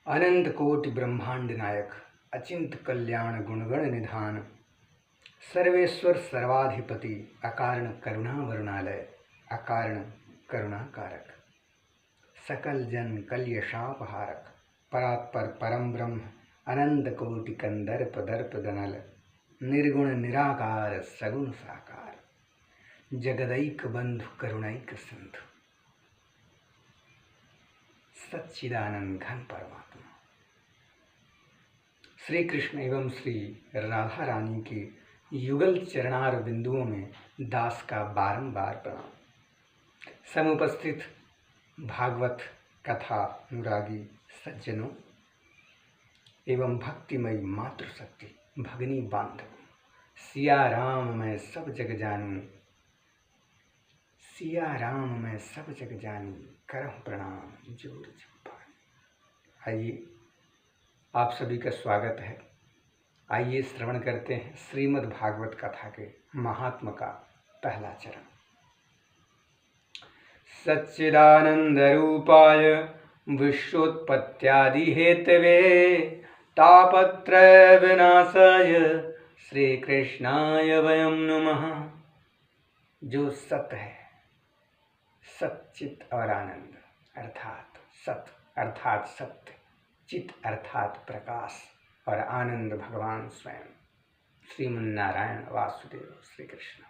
अनंत कोटि ब्रह्मांड नायक अचिंत कल्याण गुणगण निधान सर्वेश्वर सर्वाधिपति अकारण करुणा वरुणालय अकारण करुणाकारक सकल जन कल्यशापहारक परात्पर परम ब्रह्म अनंत कोटि कंदर्प दर्प दनल निर्गुण निराकार सगुण साकार जगदैक बंधु करुणैक सिंधु सच्चिदानंद घन परमात्मा श्री कृष्ण एवं श्री राधा रानी के युगल चरणार बिंदुओं में दास का बारंबार प्रणाम। समुपस्थित भागवत कथा अनुरागी सज्जनों एवं भक्तिमयी मातृशक्ति भगनी बांधवों, सिया राम मैं सब जग जानूं, सिया राम मैं सब जग जानी, करहूं प्रणाम जोर जोर पानी। आइए आप सभी का स्वागत है। आइए श्रवण करते हैं श्रीमद् भागवत कथा के महात्म का पहला चरण। सच्चिदानंद रूपाय विश्वोत्पत्त्यादि हेतवे तापत्रय विनाशाय श्री कृष्णाय वयं नमः। जो सत्य है, सच्चित और आनंद अर्थात सत अर्थात सत्य, चित अर्थात प्रकाश और आनंद भगवान स्वयं श्रीमन्नारायण वासुदेव श्री कृष्ण।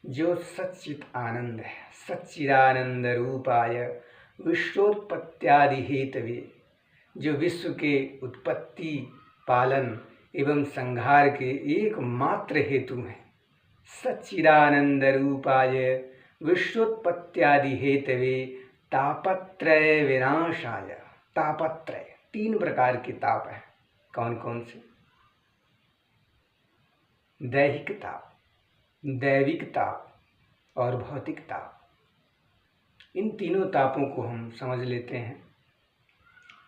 जो सच्चित आनंद है, सच्चिदानंद रूपाय विश्वोत्पत्त्यादि हेतवे, जो विश्व के उत्पत्ति पालन एवं संहार के एकमात्र हेतु हैं। सच्चिदानंद रूपाय विश्वोत्पत्त्यादि हेतवे तापत्रय विनाशाय। तापत्रय, तीन प्रकार के ताप हैं। कौन कौन से? दैहिक ताप, दैविक ताप और भौतिक ताप। इन तीनों तापों को हम समझ लेते हैं।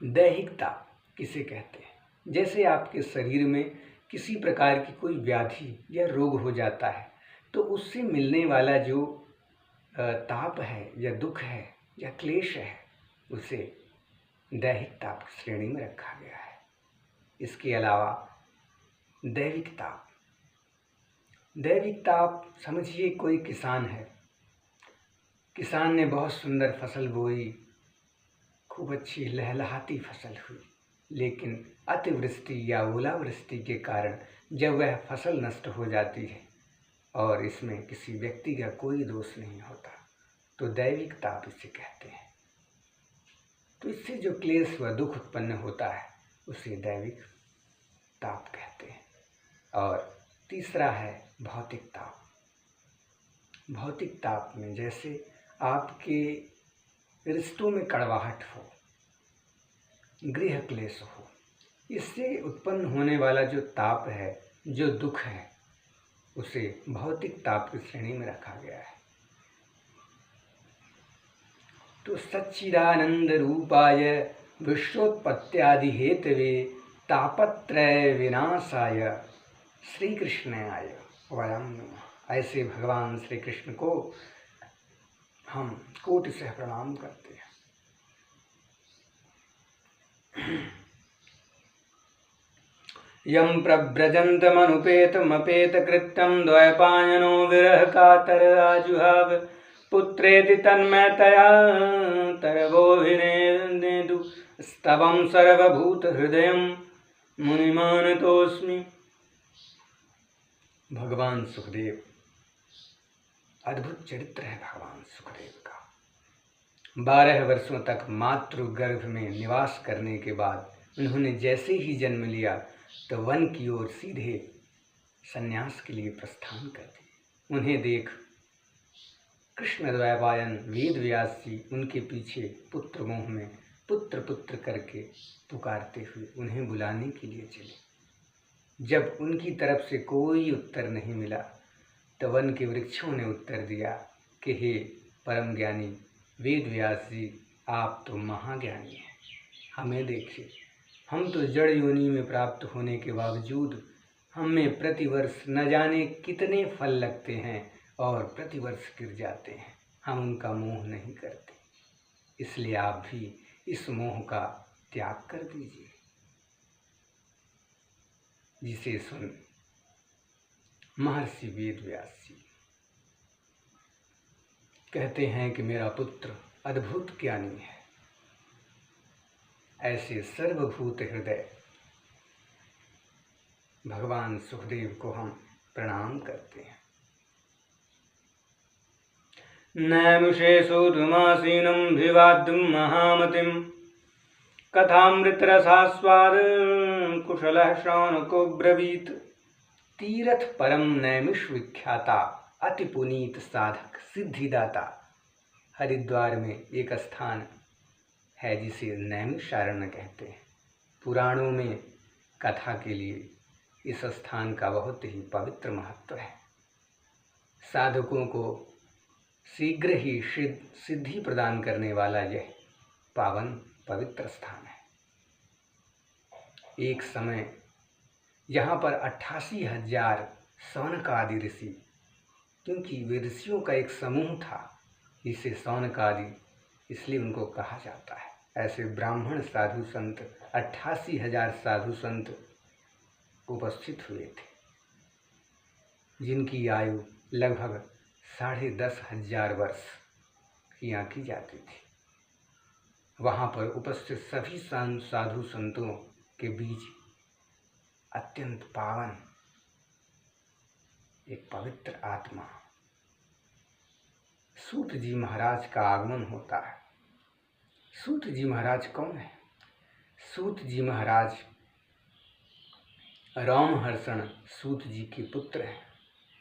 दैहिक ताप किसे कहते हैं? जैसे आपके शरीर में किसी प्रकार की कोई व्याधि या रोग हो जाता है तो उससे मिलने वाला जो ताप है या दुख है या क्लेश है, उसे दैहिक ताप की श्रेणी में रखा गया है। इसके अलावा दैविक ताप, दैविक ताप समझिए कोई किसान है, किसान ने बहुत सुंदर फसल बोई, खूब अच्छी लहलहाती फसल हुई, लेकिन अतिवृष्टि या ओलावृष्टि के कारण जब वह फसल नष्ट हो जाती है और इसमें किसी व्यक्ति का कोई दोष नहीं होता तो दैविक ताप इसे कहते हैं। तो इससे जो क्लेश व दुख उत्पन्न होता है उसे दैविक ताप कहते हैं। और तीसरा है भौतिक ताप। भौतिक ताप में जैसे आपके रिश्तों में कड़वाहट हो, गृह क्लेश हो, इससे उत्पन्न होने वाला जो ताप है, जो दुख है, उसे भौतिक ताप की श्रेणी में रखा गया है। तो सच्चिदानंद रूपाय विश्वोत्पत्त्यादि हेतवे तापत्रय विनाशाय श्री कृष्णाय वयं नमः। ऐसे भगवान श्री कृष्ण को हम कोटि से प्रणाम करते हैं। यं प्रव्रजन्तमनुपेतमपेतकृत्यं द्वैपायनो विरह कातर आजुहाव पुत्रेति तन्मयतया तरवोऽभिनेदु स्तवं सर्वभूतहृदयं मुनिमानतोऽस्मि। भगवान सुखदेव, अद्भुत चरित्र है भगवान सुखदेव का। 12 वर्षों तक मातृ गर्भ में निवास करने के बाद उन्होंने जैसे ही जन्म लिया तो वन की ओर सीधे संन्यास के लिए प्रस्थान कर दिए। उन्हें देख कृष्ण द्वैपायन वेद व्यास जी उनके पीछे पुत्र मोह में पुत्र पुत्र करके पुकारते हुए उन्हें बुलाने के लिए चले। जब उनकी तरफ से कोई उत्तर नहीं मिला तो वन के वृक्षों ने उत्तर दिया कि हे परम ज्ञानी वेद व्यास जी, आप तो महाज्ञानी हैं, हमें देखिए, हम तो जड़ योनि में प्राप्त होने के बावजूद हमें प्रतिवर्ष न जाने कितने फल लगते हैं और प्रतिवर्ष गिर जाते हैं, हम उनका मोह नहीं करते। इसलिए आप भी इस मोह का त्याग कर दीजिए। जिसे सुन महर्षि वेदव्यास जी कहते हैं कि मेरा पुत्र अद्भुत ज्ञानी है। ऐसे सर्वभूत हृदय भगवान सुखदेव को हम प्रणाम करते हैं। नैमिषेषोऽधुमासीनं विवाद्यं महामतिं कथामृतरसास्वाद कुशलः श्रवणको ब्रवीत। तीरथ परम नैमिष विख्याता अति पुनीत साधक सिद्धिदाता। हरिद्वार में एक स्थान है जिसे नैमिषारण्य कहते हैं। पुराणों में कथा के लिए इस स्थान का बहुत ही पवित्र महत्व है। साधकों को शीघ्र ही सिद्धि प्रदान करने वाला यह पावन पवित्र स्थान है। एक समय यहाँ पर 88,000 शौनकादि ऋषि, क्योंकि वे ऋषियों का एक समूह था, इसे शौनकादि इसलिए उनको कहा जाता है। ऐसे ब्राह्मण साधु संत 88,000 साधु संत उपस्थित हुए थे, जिनकी आयु लगभग 10,500 वर्ष की आंकी जाती थी। वहाँ पर उपस्थित सभी साधु संतों के बीच अत्यंत पावन एक पवित्र आत्मा सूत जी महाराज का आगमन होता है। सूत जी महाराज कौन है? सूत जी महाराज रोमहर्षण सूत जी के पुत्र हैं,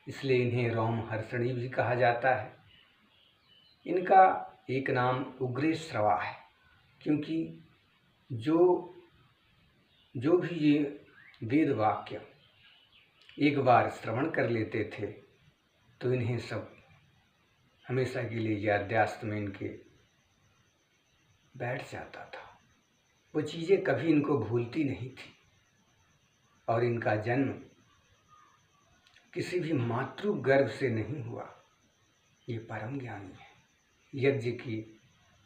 इसलिए इन्हें रोमहर्षणी भी कहा जाता है। इनका एक नाम उग्रेश्रवा है, क्योंकि जो भी ये वेद वाक्य एक बार श्रवण कर लेते थे तो इन्हें सब हमेशा के लिए याददाश्त में इनके बैठ जाता था। वो चीज़ें कभी इनको भूलती नहीं थी। और इनका जन्म किसी भी मातृ गर्भ से नहीं हुआ। ये परम ज्ञानी है। यज्ञ की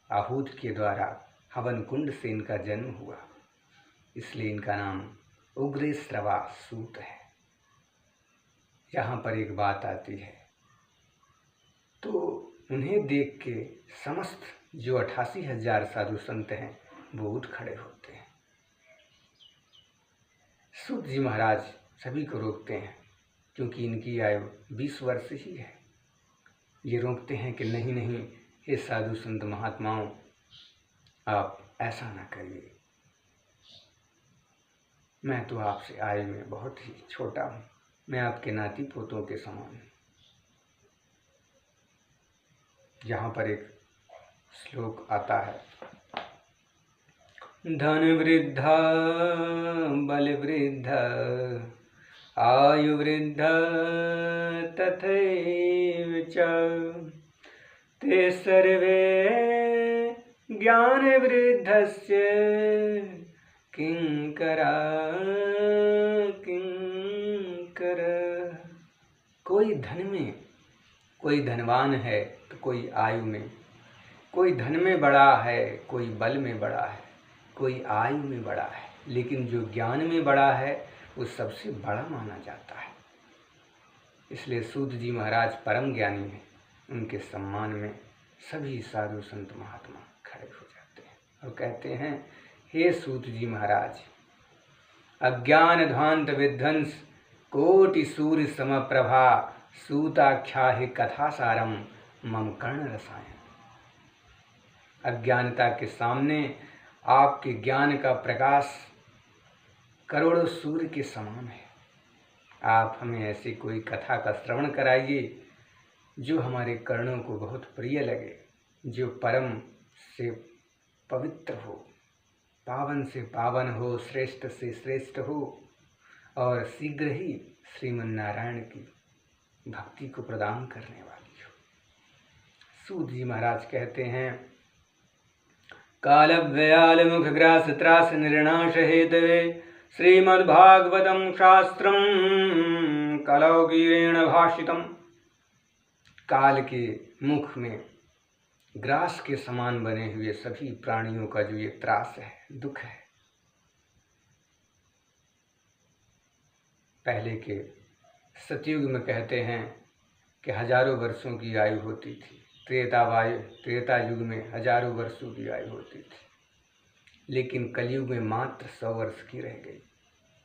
आहूति के द्वारा हवन कुंड से इनका जन्म हुआ, इसलिए इनका नाम उग्रेश्रवा सूत है। यहाँ पर एक बात आती है तो उन्हें देख के समस्त जो 88,000 साधु संत हैं वो उठ खड़े होते हैं। सूत जी महाराज सभी को रोकते हैं, क्योंकि इनकी आयु 20 वर्ष ही है। ये रोकते हैं कि नहीं नहीं, हे साधु संत महात्माओं, आप ऐसा ना करिए। मैं तो आपसे आयु में बहुत ही छोटा हूँ, मैं आपके नाती पोतों के समान हूँ। यहाँ पर एक श्लोक आता है, धन वृद्धा बल वृद्धा आयु वृद्धा तथैव च ते सर्वे ज्ञान वृद्धस्य किंकरा किंकर। कोई धन में, कोई धनवान है तो कोई आयु में, कोई धन में बड़ा है, कोई बल में बड़ा है, कोई आयु में बड़ा है, लेकिन जो ज्ञान में बड़ा है वो सबसे बड़ा माना जाता है। इसलिए सूत जी महाराज परम ज्ञानी हैं। उनके सम्मान में सभी साधु संत महात्मा खड़े हो जाते हैं और कहते हैं, हे सूत जी महाराज, अज्ञान ध्वांत विध्वंस कोटि सूर्य समप्रभा सूताख्या ही कथा सारम मम कर्ण रसायन। अज्ञानता के सामने आपके ज्ञान का प्रकाश करोड़ों सूर्य के समान है। आप हमें ऐसी कोई कथा का श्रवण कराइए जो हमारे कर्णों को बहुत प्रिय लगे, जो परम से पवित्र हो, पावन से पावन हो, श्रेष्ठ से श्रेष्ठ हो और शीघ्र ही श्रीमन्नारायण की भक्ति को प्रदान करने वाली हो। सूत जी महाराज कहते हैं, काल व्ययाल मुख ग्रास त्रास निर्णाश हेतवे श्रीमद्भागवतम शास्त्रम कलौ गिरेण भाषितम। काल के मुख में ग्रास के समान बने हुए सभी प्राणियों का जो ये त्रास है, दुख है, पहले के सतयुग में कहते हैं कि हजारों वर्षों की आयु होती थी, त्रेता युग में हजारों वर्षों की आयु होती थी, लेकिन कलयुग में मात्र 100 वर्ष की रह गई।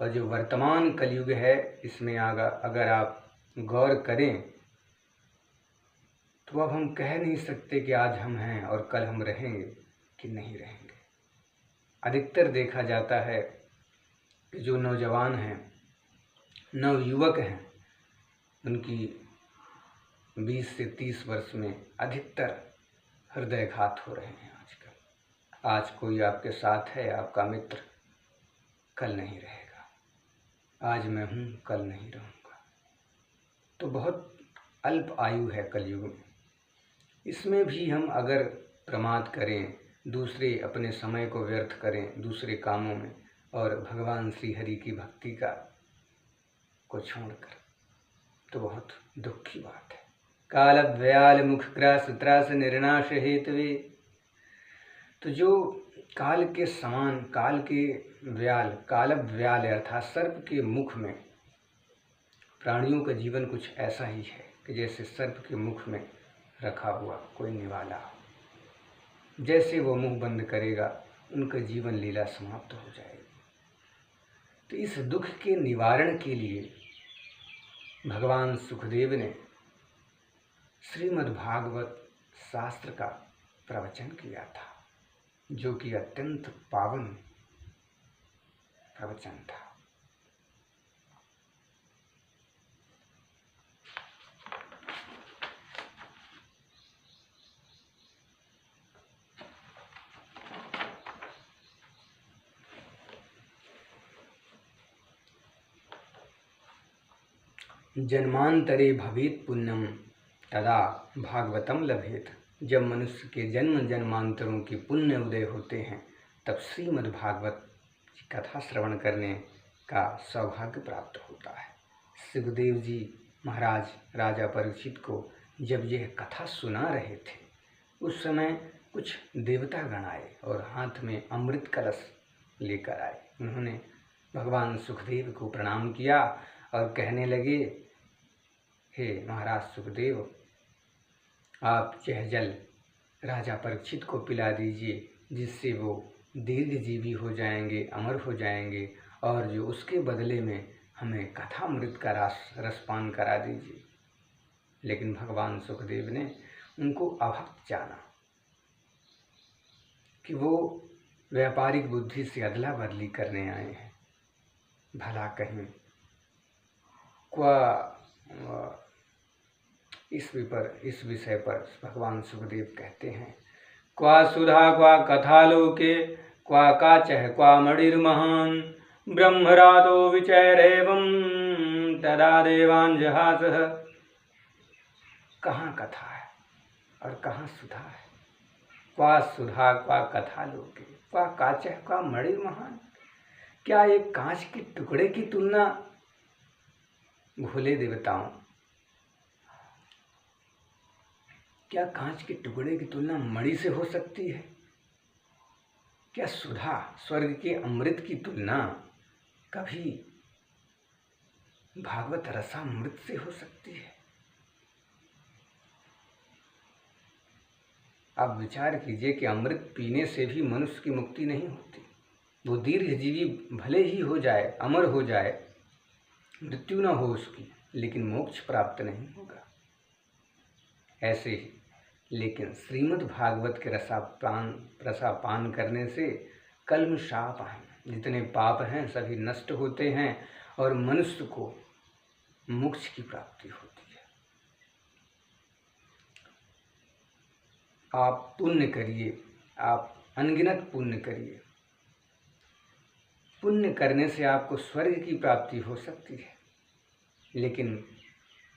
और जो वर्तमान कलयुग है, इसमें अगर आप गौर करें तो अब हम कह नहीं सकते कि आज हम हैं और कल हम रहेंगे कि नहीं रहेंगे। अधिकतर देखा जाता है कि जो नौजवान हैं, नवयुवक हैं, उनकी 20 से 30 वर्ष में अधिकतर हृदयघात हो रहे हैं आजकल। आज कोई आपके साथ है, आपका मित्र, कल नहीं रहेगा। आज मैं हूँ, कल नहीं रहूँगा। तो बहुत अल्प आयु है कलयुग में। इसमें भी हम अगर प्रमाद करें, दूसरे अपने समय को व्यर्थ करें दूसरे कामों में और भगवान श्री हरि की भक्ति को छोड़कर, तो बहुत दुख की बात है। काल व्याल मुख ग्रास त्रास निर्नाश हेतवे, तो जो काल के समान, काल के व्याल, काल व्याल अर्थात सर्प के मुख में, प्राणियों का जीवन कुछ ऐसा ही है कि जैसे सर्प के मुख में रखा हुआ कोई निवाला, जैसे वो मुंह बंद करेगा उनका जीवन लीला समाप्त हो जाएगी। तो इस दुख के निवारण के लिए भगवान सुखदेव ने श्रीमद् भागवत शास्त्र का प्रवचन किया था, जो कि अत्यंत पावन प्रवचन था। जन्मांतरे भवेत पुण्यम तदा भागवतम लभेत। जब मनुष्य के जन्म जन्मांतरों के पुण्य उदय होते हैं, तब श्रीमद् भागवत की कथा श्रवण करने का सौभाग्य प्राप्त होता है। सुखदेव जी महाराज राजा परीक्षित को जब यह कथा सुना रहे थे, उस समय कुछ देवता गण आए और हाथ में अमृत कलश लेकर आए। उन्होंने भगवान सुखदेव को प्रणाम किया और कहने लगे, हे महाराज सुखदेव, आप यह जल राजा परीक्षित को पिला दीजिए, जिससे वो दीर्घजीवी हो जाएंगे, अमर हो जाएंगे, और जो उसके बदले में हमें कथामृत का रसपान करा दीजिए। लेकिन भगवान सुखदेव ने उनको अभक्त जाना कि वो व्यापारिक बुद्धि से अदला बदली करने आए हैं। भला कहीं इस विषय पर भगवान सुखदेव कहते हैं, क्वा सुधा क्वा कथा लोके क्वा काचः क्वा मणिर्महान ब्रह्मरादो विचैरेवं तदा देवान् जहासः। कहाँ कथा है और कहाँ सुधा है? क्वा सुधा क्वा कथा लोके क्वा काचः क्वा मणिर्महान। क्या एक कांच के टुकड़े की तुलना भोले देवताओं, क्या कांच के टुकड़े की तुलना मणि से हो सकती है? क्या सुधा, स्वर्ग के अमृत की तुलना कभी भागवत रसामृत से हो सकती है? आप विचार कीजिए कि अमृत पीने से भी मनुष्य की मुक्ति नहीं होती। वो दीर्घजीवी भले ही हो जाए, अमर हो जाए, मृत्यु न हो उसकी, लेकिन मोक्ष प्राप्त नहीं होगा। ऐसे ही लेकिन श्रीमद् भागवत के रसापान करने से कल्म शाप हैं, जितने पाप हैं सभी नष्ट होते हैं और मनुष्य को मोक्ष की प्राप्ति होती है। आप पुण्य करिए, आप अनगिनत पुण्य करिए। पुण्य करने से आपको स्वर्ग की प्राप्ति हो सकती है, लेकिन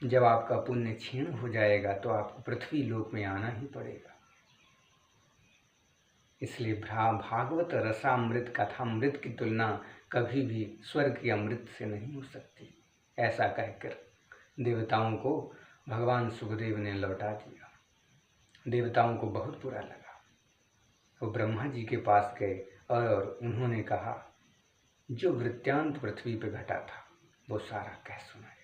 जब आपका पुण्य क्षीण हो जाएगा तो आपको पृथ्वी लोक में आना ही पड़ेगा। इसलिए भागवत रसामृत कथामृत की तुलना कभी भी स्वर्ग के अमृत से नहीं हो सकती। ऐसा कहकर देवताओं को भगवान सुखदेव ने लौटा दिया। देवताओं को बहुत बुरा लगा। वो ब्रह्मा जी के पास गए और उन्होंने कहा, जो वृत्तांत पृथ्वी पे घटा था वो सारा कह सुनाया।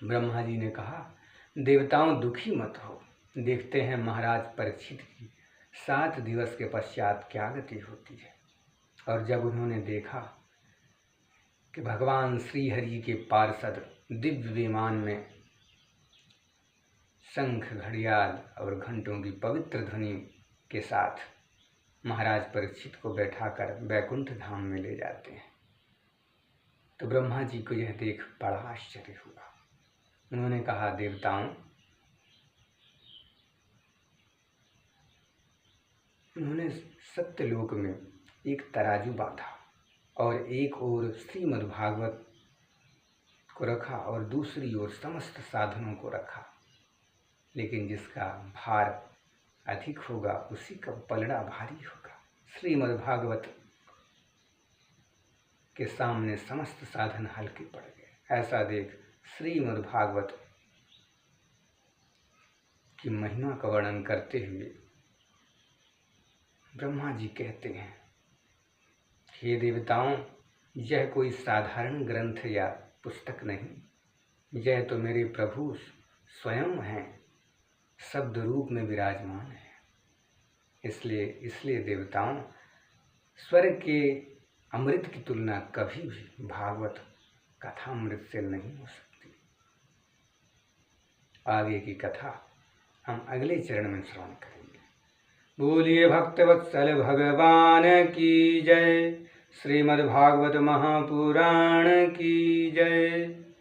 ब्रह्मा जी ने कहा, देवताओं दुखी मत हो, देखते हैं महाराज परीक्षित की 7 दिवस के पश्चात क्या गति होती है। और जब उन्होंने देखा कि भगवान श्री हरि के पार्षद दिव्य विमान में शंख, घड़ियाल और घंटों की पवित्र ध्वनि के साथ महाराज परीक्षित को बैठाकर वैकुंठ धाम में ले जाते हैं, तो ब्रह्मा जी को यह देख बड़ा आश्चर्य हुआ। उन्होंने कहा, देवताओं, उन्होंने सत्यलोक में एक तराजू बांधा और एक ओर श्रीमद् भागवत को रखा और दूसरी ओर समस्त साधनों को रखा, लेकिन जिसका भार अधिक होगा उसी का पलड़ा भारी होगा। श्रीमद् भागवत के सामने समस्त साधन हल्के पड़ गए। ऐसा देख श्रीमद् भागवत की महिमा का वर्णन करते हुए ब्रह्मा जी कहते हैं, हे देवताओं, यह कोई साधारण ग्रंथ या पुस्तक नहीं, यह तो मेरे प्रभु स्वयं हैं, शब्द रूप में विराजमान है। इसलिए देवताओं, स्वर्ग के अमृत की तुलना कभी भी भागवत कथामृत से नहीं हो सकती। आगे की कथा हम अगले चरण में श्रवण करेंगे। बोलिए भक्तवत्सल भगवान की जय। श्रीमद् भागवत महापुराण की जय।